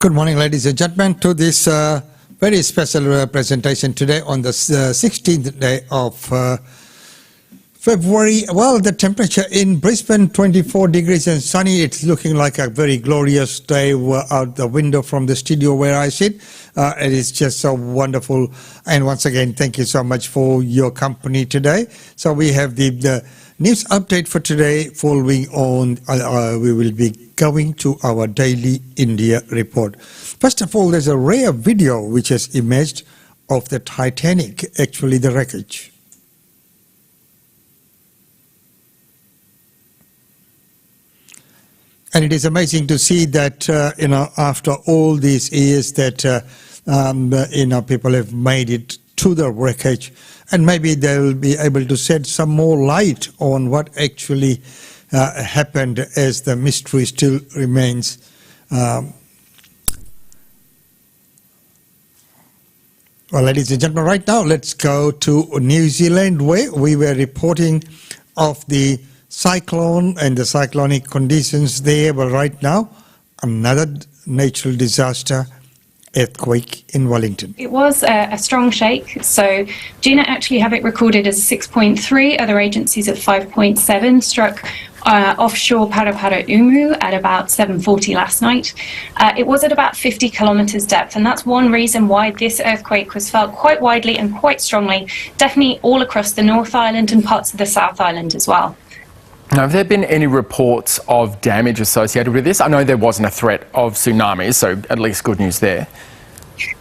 Good morning, ladies and gentlemen, to this very special presentation today on the 16th day of February. Well, the temperature in Brisbane, 24 degrees and sunny. It's looking like a very glorious day out the window from the studio where I sit. It is just so wonderful. And once again, thank you so much for your company today. So we have the news update for today. Following on, we will be going to our daily India report. First of all, there's a rare video which has emerged of the Titanic, actually the wreckage. And it is amazing to see that, after all these years that, people have made it to the wreckage, and maybe they will be able to shed some more light on what actually happened, as the mystery still remains. Well, ladies and gentlemen, right now let's go to New Zealand, where we were reporting of the cyclone and the cyclonic conditions there. But right now, another natural disaster, earthquake in Wellington. It was a strong shake. So GNet actually have it recorded as 6.3. Other agencies at 5.7 struck offshore Paraparaumu at about 7:40 last night. It was at about 50 kilometres depth, and that's one reason why this earthquake was felt quite widely and quite strongly, definitely all across the North Island and parts of the South Island as well. Now, have there been any reports of damage associated with this? I know there wasn't a threat of tsunamis, so at least good news there.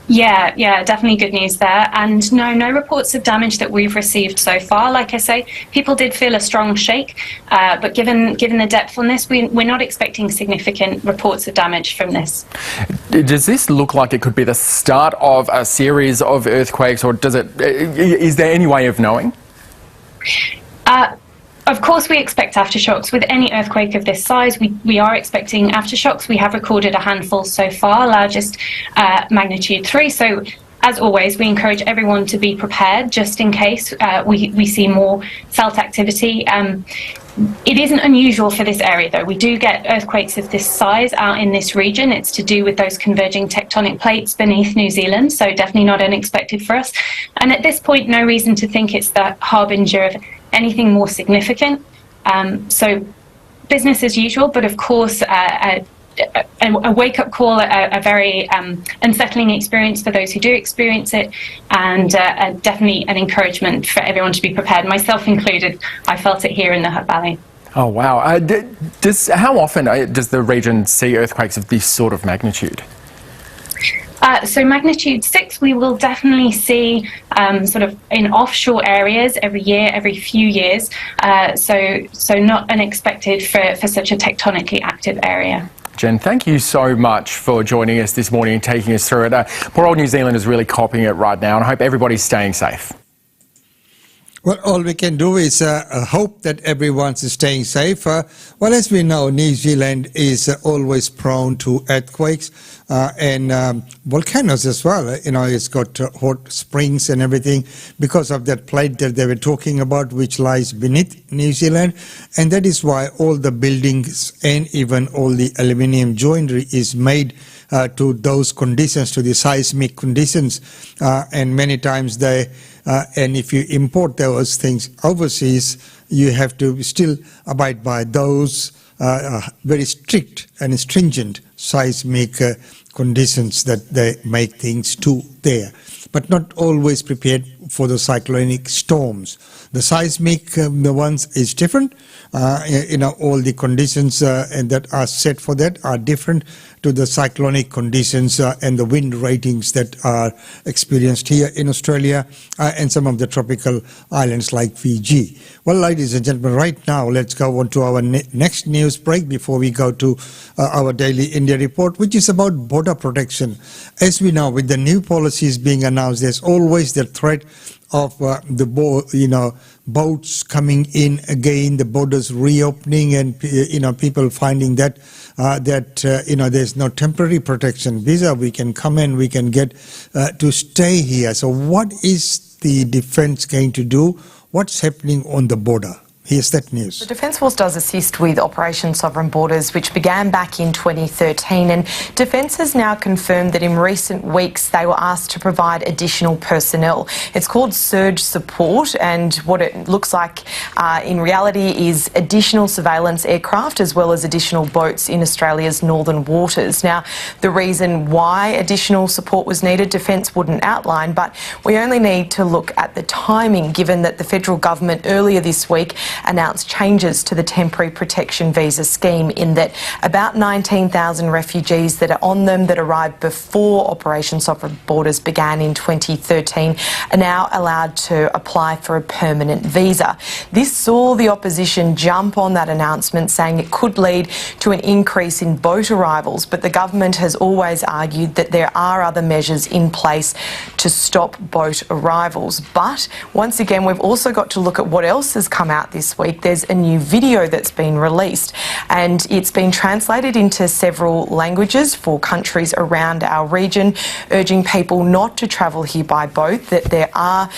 Yeah, definitely good news there. And no reports of damage that we've received so far. Like I say, people did feel a strong shake, but given the depth on this, we're not expecting significant reports of damage from this. Does this look like it could be the start of a series of earthquakes, or is there any way of knowing? Of course, we expect aftershocks. With any earthquake of this size, we are expecting aftershocks. We have recorded a handful so far, largest magnitude 3. So, as always, we encourage everyone to be prepared just in case we see more felt activity. It isn't unusual for this area, though. We do get earthquakes of this size out in this region. It's to do with those converging tectonic plates beneath New Zealand, so definitely not unexpected for us. And at this point, no reason to think it's the harbinger of anything more significant. So business as usual, but of course a wake-up call, a very unsettling experience for those who do experience it, and definitely an encouragement for everyone to be prepared, myself included. I felt it here in the Hutt Valley. Oh, wow. How often does the region see earthquakes of this sort of magnitude? So magnitude 6 we will definitely see sort of in offshore areas every year, every few years. So not unexpected for such a tectonically active area. Jen, thank you so much for joining us this morning and taking us through it. Poor old New Zealand is really copying it right now, and I hope everybody's staying safe. Well, all we can do is hope that everyone's staying safe. Well, as we know, New Zealand is always prone to earthquakes and volcanoes as well. It's got hot springs and everything because of that plate that they were talking about, which lies beneath New Zealand. And that is why all the buildings and even all the aluminium joinery is made to those conditions, to the seismic conditions. And many times and if you import those things overseas, you have to still abide by those very strict and stringent seismic conditions that they make things to there, but not always prepared for the cyclonic storms. The seismic, the ones is different. All the conditions and that are set for that are different to the cyclonic conditions and the wind ratings that are experienced here in Australia and some of the tropical islands like Fiji. Well, ladies and gentlemen, right now let's go on to our next news break before we go to our daily India report, which is about border protection. As we know, with the new policies being announced, there's always the threat of boats coming in again, the borders reopening, and people finding that there's no temporary protection visa. We can come in, we can get to stay here. So what is the defense going to do? What's happening on the border? Here's that news. The Defence Force does assist with Operation Sovereign Borders, which began back in 2013, and Defence has now confirmed that in recent weeks they were asked to provide additional personnel. It's called Surge Support, and what it looks like in reality is additional surveillance aircraft as well as additional boats in Australia's northern waters. Now, the reason why additional support was needed, Defence wouldn't outline, but we only need to look at the timing, given that the federal government earlier this week announced changes to the temporary protection visa scheme, in that about 19,000 refugees that are on them that arrived before Operation Sovereign Borders began in 2013 are now allowed to apply for a permanent visa. This saw the opposition jump on that announcement, saying it could lead to an increase in boat arrivals, but the government has always argued that there are other measures in place to stop boat arrivals. But once again, we've also got to look at what else has come out this week. There's a new video that's been released, and it's been translated into several languages for countries around our region, urging people not to travel here by boat, that there are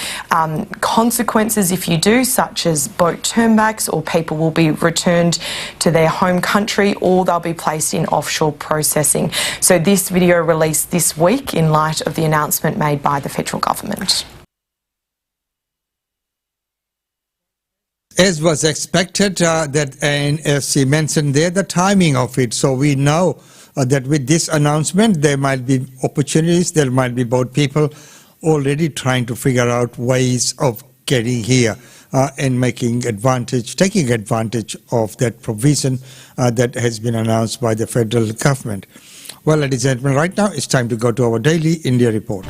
consequences if you do, such as boat turnbacks, or people will be returned to their home country, or they'll be placed in offshore processing. So this video released this week in light of the announcement made by the federal government. As was expected, and as she mentioned there, the timing of it. So we know that with this announcement, there might be opportunities, there might be both people already trying to figure out ways of getting here and taking advantage of that provision that has been announced by the federal government. Well, ladies and gentlemen, right now it's time to go to our daily India report.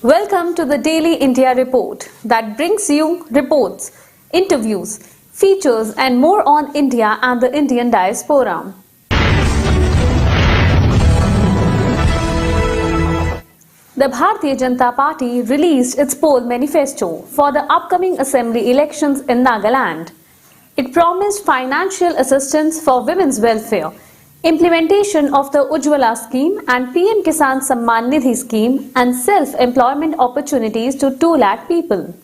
Welcome to the Daily India Report that brings you reports, interviews, features and more on India and the Indian diaspora. The Bharatiya Janata Party released its poll manifesto for the upcoming assembly elections in Nagaland. It promised financial assistance for women's welfare, implementation of the Ujjwala scheme and PM Kisan Samman Nidhi scheme, and self-employment opportunities to 2 lakh people.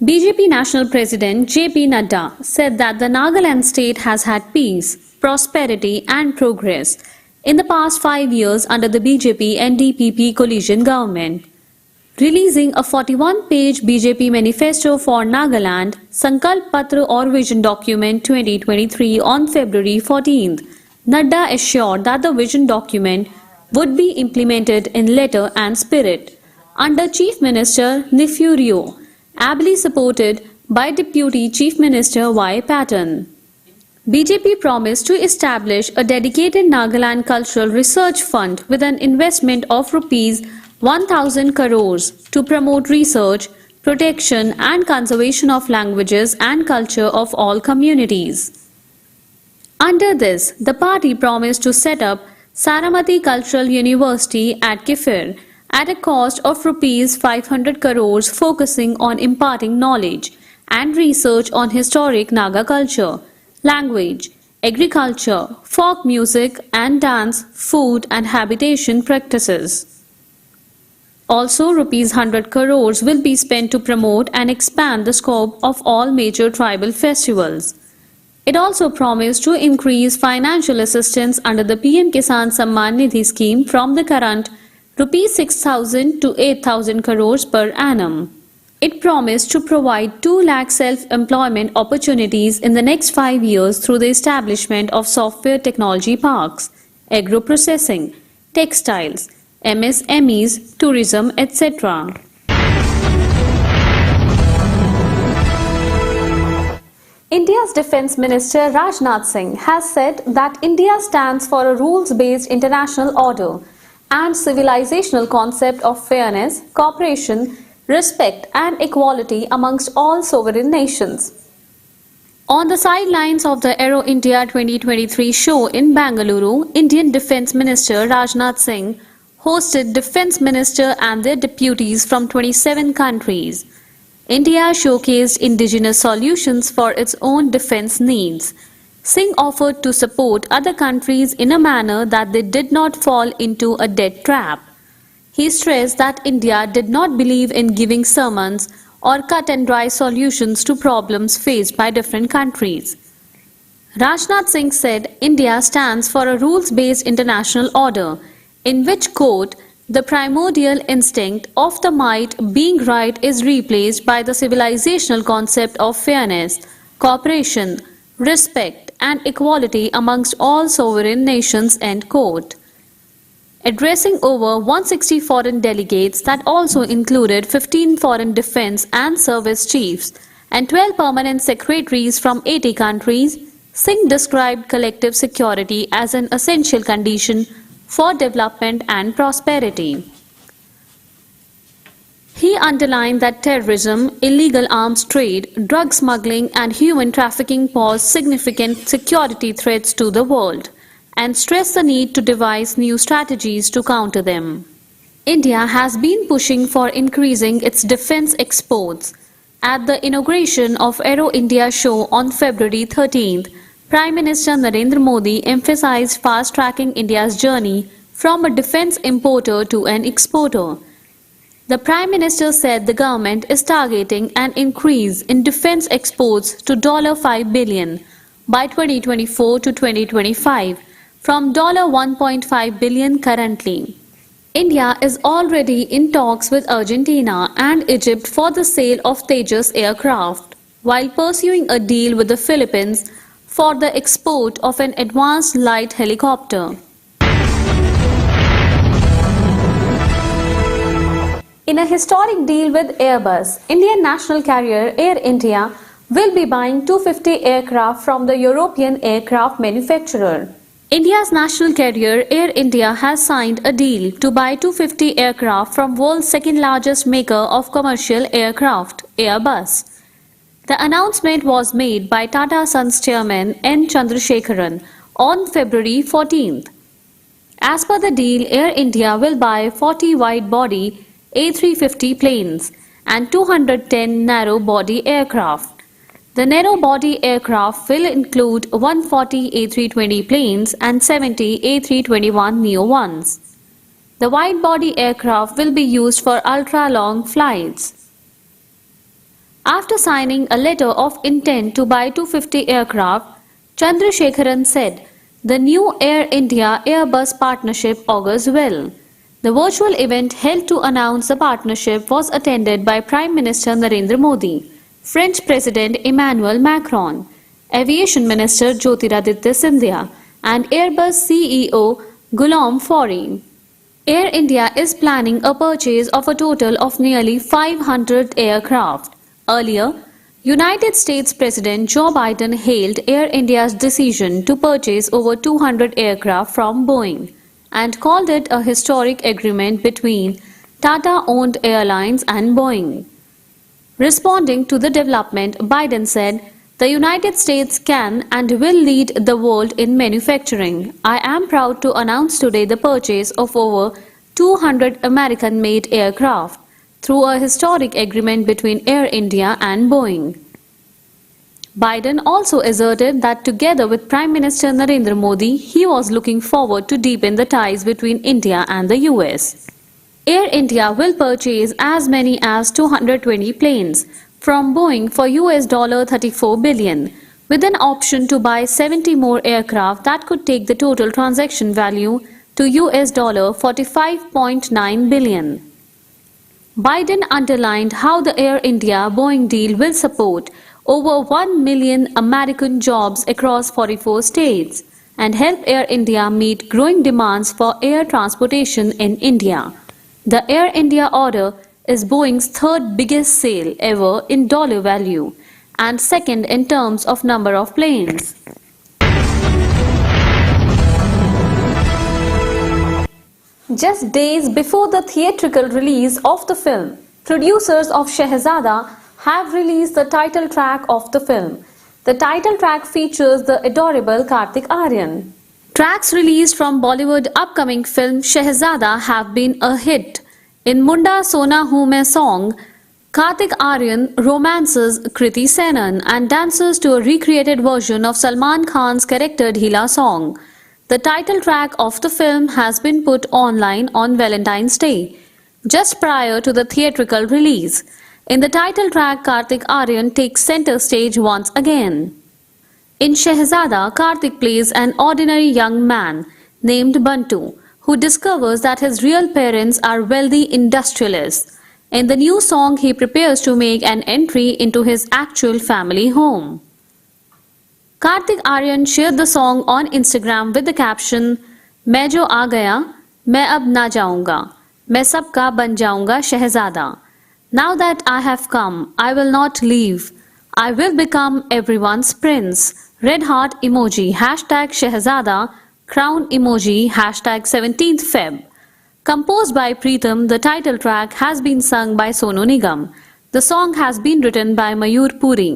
BJP National President JP Nadda said that the Nagaland state has had peace, prosperity and progress in the past 5 years under the BJP NDPP coalition government. Releasing a 41-page BJP manifesto for Nagaland, Sankalp Patra or Vision Document 2023 on February 14th, Nadda assured that the vision document would be implemented in letter and spirit under Chief Minister Neiphiu Rio, ably supported by Deputy Chief Minister Y. Patten. BJP promised to establish a dedicated Nagaland Cultural Research Fund with an investment of Rs 1,000 crores to promote research, protection and conservation of languages and culture of all communities. Under this, the party promised to set up Saramati Cultural University at Kifir at a cost of Rs 500 crores, focusing on imparting knowledge and research on historic Naga culture, language, agriculture, folk music and dance, food and habitation practices. Also, Rs 100 crores will be spent to promote and expand the scope of all major tribal festivals. It also promised to increase financial assistance under the PM Kisan Samman Nidhi scheme from the current Rs 6,000 to 8,000 crores per annum. It promised to provide 2 lakh self-employment opportunities in the next 5 years through the establishment of software technology parks, agro-processing, textiles, MSMEs, tourism, etc. India's Defence Minister Rajnath Singh has said that India stands for a rules-based international order and civilizational concept of fairness, cooperation, respect and equality amongst all sovereign nations. On the sidelines of the Aero India 2023 show in Bengaluru, Indian Defence Minister Rajnath Singh hosted Defence Minister and their deputies from 27 countries. India showcased indigenous solutions for its own defence needs. Singh offered to support other countries in a manner that they did not fall into a debt trap. He stressed that India did not believe in giving sermons or cut and dry solutions to problems faced by different countries. Rajnath Singh said India stands for a rules-based international order, in which, quote, the primordial instinct of the might being right is replaced by the civilizational concept of fairness, cooperation, respect and equality amongst all sovereign nations, end quote. Addressing over 160 foreign delegates that also included 15 foreign defense and service chiefs and 12 permanent secretaries from 80 countries, Singh described collective security as an essential condition for development and prosperity. He underlined that terrorism, illegal arms trade, drug smuggling and human trafficking pose significant security threats to the world, and stressed the need to devise new strategies to counter them. India has been pushing for increasing its defense exports. At the inauguration of Aero India show on February 13th, Prime Minister Narendra Modi emphasized fast-tracking India's journey from a defense importer to an exporter. The Prime Minister said the government is targeting an increase in defense exports to $5 billion by 2024 to 2025 from $1.5 billion currently. India is already in talks with Argentina and Egypt for the sale of Tejas aircraft, while pursuing a deal with the Philippines for the export of an advanced light helicopter. In a historic deal with Airbus, Indian national carrier Air India will be buying 250 aircraft from the European aircraft manufacturer. India's national carrier Air India has signed a deal to buy 250 aircraft from world's second-largest maker of commercial aircraft, Airbus. The announcement was made by Tata Sons chairman N. Chandrasekaran on February 14th. As per the deal, Air India will buy 40 wide-body A350 planes and 210 narrow-body aircraft. The narrow-body aircraft will include 140 A320 planes and 70 A321neo ones. The wide-body aircraft will be used for ultra-long flights. After signing a letter of intent to buy 250 aircraft, Chandrasekaran said, the new Air India Airbus partnership augurs well. The virtual event held to announce the partnership was attended by Prime Minister Narendra Modi, French President Emmanuel Macron, Aviation Minister Jyotiraditya Scindia, and Airbus CEO Guillaume Faury. Air India is planning a purchase of a total of nearly 500 aircraft. Earlier, United States President Joe Biden hailed Air India's decision to purchase over 200 aircraft from Boeing and called it a historic agreement between Tata-owned airlines and Boeing. Responding to the development, Biden said, the United States can and will lead the world in manufacturing. I am proud to announce today the purchase of over 200 American-made aircraft through a historic agreement between Air India and Boeing. Biden also asserted that together with Prime Minister Narendra Modi, he was looking forward to deepen the ties between India and the US. Air India will purchase as many as 220 planes from Boeing for $34 billion, with an option to buy 70 more aircraft that could take the total transaction value to $45.9 billion. Biden underlined how the Air India-Boeing deal will support over 1 million American jobs across 44 states and help Air India meet growing demands for air transportation in India. The Air India order is Boeing's third biggest sale ever in dollar value and second in terms of number of planes. Just days before the theatrical release of the film, producers of Shehzada have released the title track of the film. The title track features the adorable Kartik Aaryan. Tracks released from Bollywood upcoming film Shehzada have been a hit. In Munda Sona Hu Main song, Kartik Aaryan romances Kriti Senan and dances to a recreated version of Salman Khan's character Dheela song. The title track of the film has been put online on Valentine's Day, just prior to the theatrical release. In the title track, Kartik Aaryan takes center stage once again. In Shehzada, Kartik plays an ordinary young man named Bantu, who discovers that his real parents are wealthy industrialists. In the new song, he prepares to make an entry into his actual family home. Kartik Aaryan shared the song on Instagram with the caption, "मैं जो आ गया, मैं अब ना जाऊंगा, मैं सबका बन जाऊंगा शहजादा. Now that I have come, I will not leave. I will become everyone's prince." Red heart emoji, hashtag Shehzada, crown emoji, hashtag 17th Feb. Composed by Preetham, the title track has been sung by Sonu Nigam. The song has been written by Mayur Puri.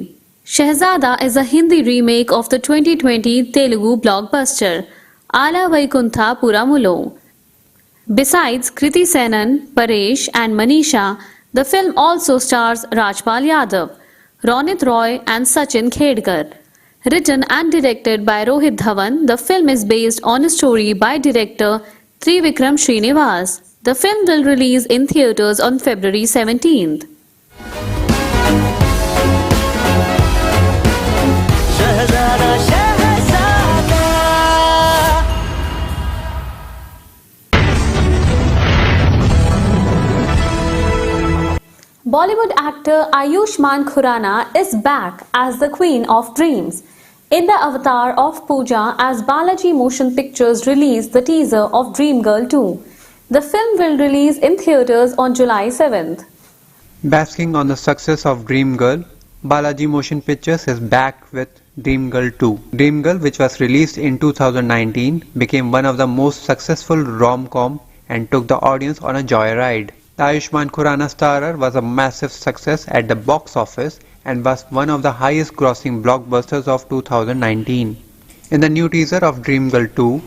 Shehzada is a Hindi remake of the 2020 Telugu blockbuster Ala Vaikuntha Puramulo. Besides Kriti Senan, Paresh and Manisha, the film also stars Rajpal Yadav, Ronit Roy and Sachin Khedkar. Written and directed by Rohit Dhawan, the film is based on a story by director Trivikram Srinivas. The film will release in theatres on February 17th. Shehzada, Shehzada. Bollywood actor Ayushmann Khurrana is back as the Queen of Dreams. In the avatar of Pooja, as Balaji Motion Pictures released the teaser of Dream Girl 2. The film will release in theatres on July 7th. Basking on the success of Dream Girl, Balaji Motion Pictures is back with Dream Girl 2. Dream Girl, which was released in 2019, became one of the most successful rom-com and took the audience on a joyride. The Ayushmann Khurrana starer was a massive success at the box office and was one of the highest grossing blockbusters of 2019. In the new teaser of Dream Girl 2,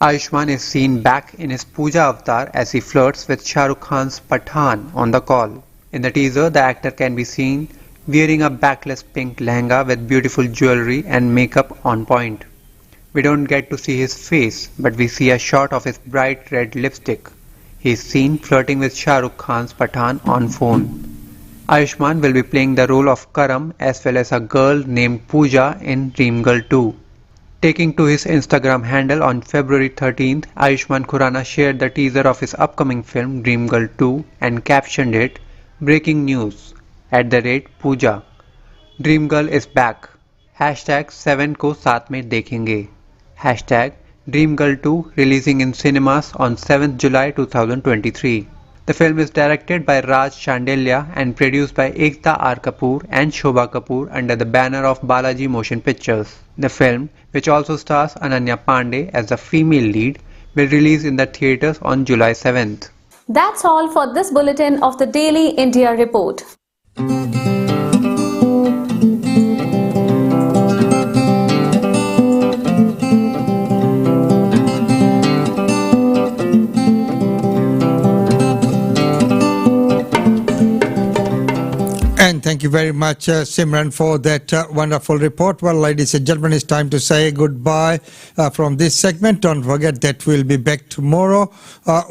Ayushmann is seen back in his Pooja avatar as he flirts with Shah Rukh Khan's Pathaan on the call. In the teaser, the actor can be seen wearing a backless pink lehenga with beautiful jewelry and makeup on point. We don't get to see his face, but we see a shot of his bright red lipstick. He is seen flirting with Shah Rukh Khan's Pathaan on phone. Ayushmann will be playing the role of Karam as well as a girl named Pooja in Dream Girl 2. Taking to his Instagram handle on February 13th, Ayushmann Khurrana shared the teaser of his upcoming film Dream Girl 2 and captioned it, "Breaking news, @Pooja. Dream Girl is back. Hashtag 7 को साथ में देखेंगे. Hashtag Dream Girl 2 releasing in cinemas on 7th July 2023. The film is directed by Raj Chandeliya and produced by Ekta R. Kapoor and Shobha Kapoor under the banner of Balaji Motion Pictures. The film, which also stars Ananya Pandey as the female lead, will release in the theatres on July 7th. That's all for this bulletin of the Daily India Report. And thank you very much, Simran, for that wonderful report. Well, ladies and gentlemen, it's time to say goodbye from this segment. Don't forget that we'll be back tomorrow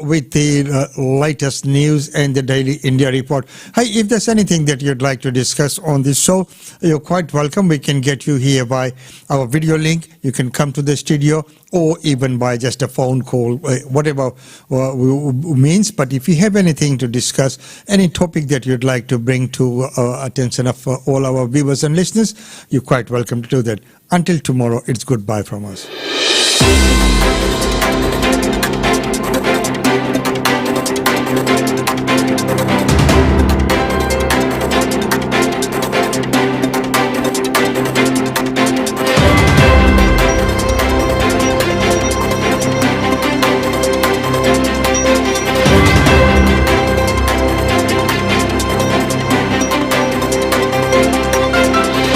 with the latest news and the Daily India Report. Hey, if there's anything that you'd like to discuss on this show, you're quite welcome. We can get you here by our video link. You can come to the studio or even by just a phone call, whatever means. But if you have anything to discuss, any topic that you'd like to bring to attention of all our viewers and listeners, you're quite welcome to do that. Until tomorrow, it's goodbye from us.